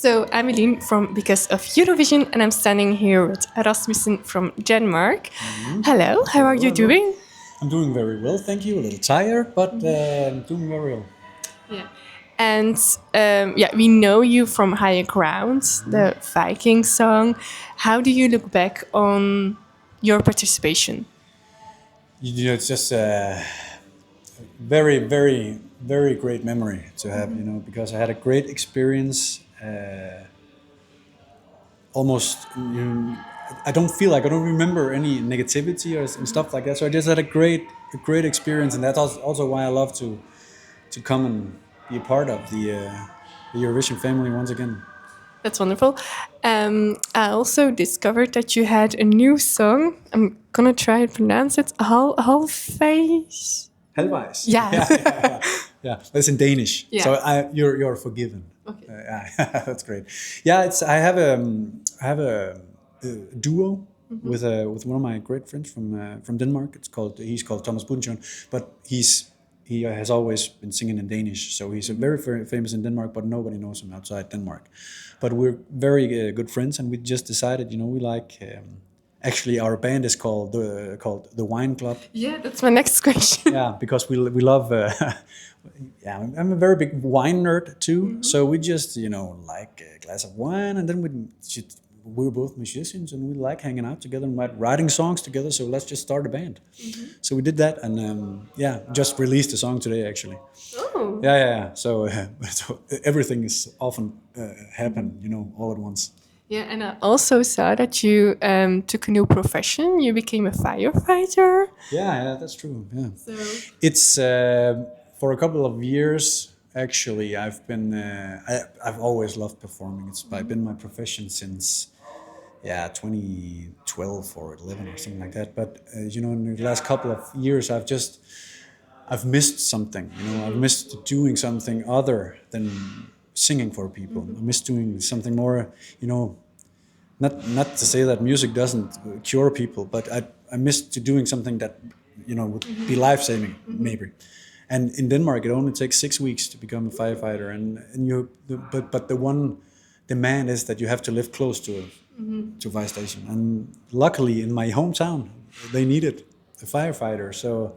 So I'm Eline from Because of Eurovision, and I'm standing here with Rasmussen from Denmark. Hello, how are you doing? I'm doing very well, thank you. A little tired, but I'm doing very well. Yeah. And we know you from Higher Ground, the Viking song. How do you look back on your participation? You know, it's just a very, very, very great memory to have, you know, because I had a great experience. Almost, I don't remember any negativity and stuff like that. So I just had a great experience, and that's also why I love to come and be a part of the Eurovision family once again. That's wonderful. I also discovered that you had a new song. I'm gonna try and pronounce it. Halvvejs. Halvvejs. Yeah. Yeah. That's in Danish. Yeah. So you're forgiven. Okay. Yeah, that's great. Yeah, I have a duo with one of my great friends from Denmark. He's called Thomas Bunchon, but he has always been singing in Danish. So he's very famous in Denmark, but nobody knows him outside Denmark. But we're very good friends, and we just decided, you know, we like. Actually, our band is called the Wine Club. Yeah, that's my next question. Yeah, because we love. Yeah, I'm a very big wine nerd too. So we just, you know, like a glass of wine, and then we're both musicians, and we like hanging out together and writing songs together. So let's just start a band. So we did that, and just released a song today actually. Oh. Yeah. So, so everything is often happen, you know, all at once. Yeah, and I also saw that you took a new profession. You became a firefighter. Yeah, that's true. Yeah. So It's for a couple of years actually. I've always loved performing. It's been my profession since 2012 or 11 or something like that. But you know, in the last couple of years, I've missed something. You know, I've missed doing something other than singing for people. I miss doing something more. You know, not to say that music doesn't cure people, but I miss to doing something that, you know, would be life-saving maybe. And in Denmark, it only takes 6 weeks to become a firefighter, but the one demand is that you have to live close to fire station. And luckily, in my hometown, they needed a firefighter. So,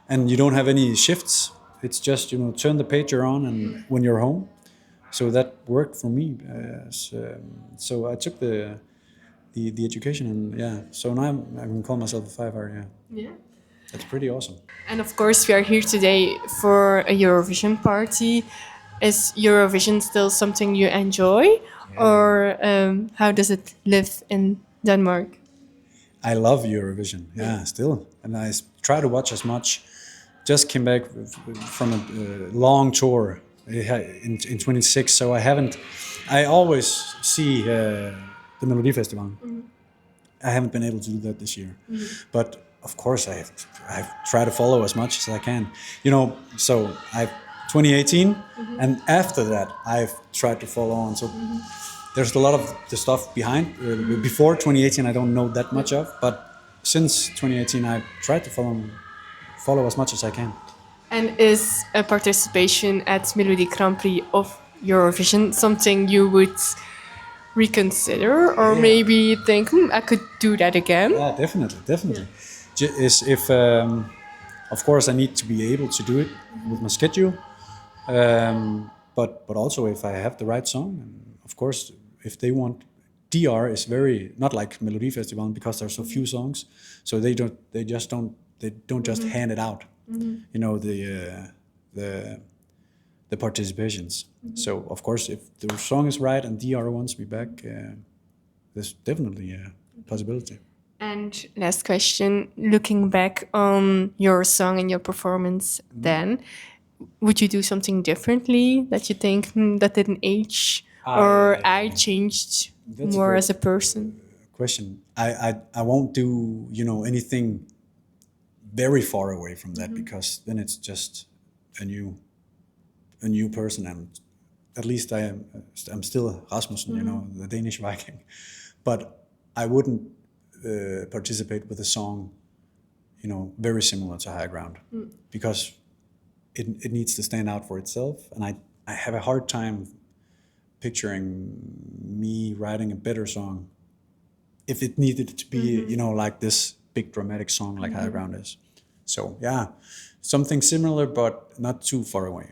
and you don't have any shifts. It's just, you know, turn the pager on and when you're home. So that worked for me. So I took the education, and so now I can call myself a firefighter. yeah. That's pretty awesome. And of course, we are here today for a Eurovision party. Is Eurovision still something you enjoy, or how does it live in Denmark? I love Eurovision. Yeah, still, and I try to watch as much. Just came back from a long tour in 26, so I haven't. I always see the Melodi Festival. I haven't been able to do that this year, but of course I've tried to follow as much as I can. You know, so I've 2018, and after that I've tried to follow on. So there's a lot of the stuff behind. Before 2018, I don't know that much of, but since 2018, I've tried to follow as much as I can. And is a participation at Melodi Grand Prix of Eurovision something you would reconsider, or maybe think, I could do that again? Yeah, definitely. If of course I need to be able to do it with my schedule, but also if I have the right song, and of course if they want. DR is very not like Melodi Festival because there's so few songs, so they don't just hand it out. You know, the participations. So of course, if the song is right and DR wants me back, there's definitely a possibility. And last question, looking back on your song and your performance then, would you do something differently that you think that didn't age, or I changed more as a person? Question. I won't do, you know, anything very far away from that, because then it's just a new person, and at least I'm still Rasmussen, you know, the Danish Viking, but I wouldn't participate with a song, you know, very similar to High Ground, because it needs to stand out for itself, and I have a hard time picturing me writing a better song if it needed to be, you know, like this big dramatic song like High Ground is. So yeah, something similar, but not too far away.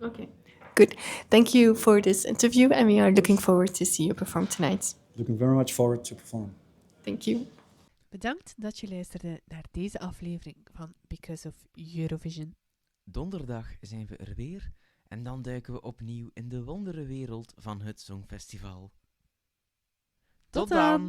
Okay. Good. Thank you for this interview, and we are looking forward to see you perform tonight. Looking very much forward to perform. Thank you. Bedankt dat je luisterde naar deze aflevering van Because of Eurovision. Donderdag zijn we er weer en dan duiken we opnieuw in de wondere wereld van het Songfestival. Tot dan!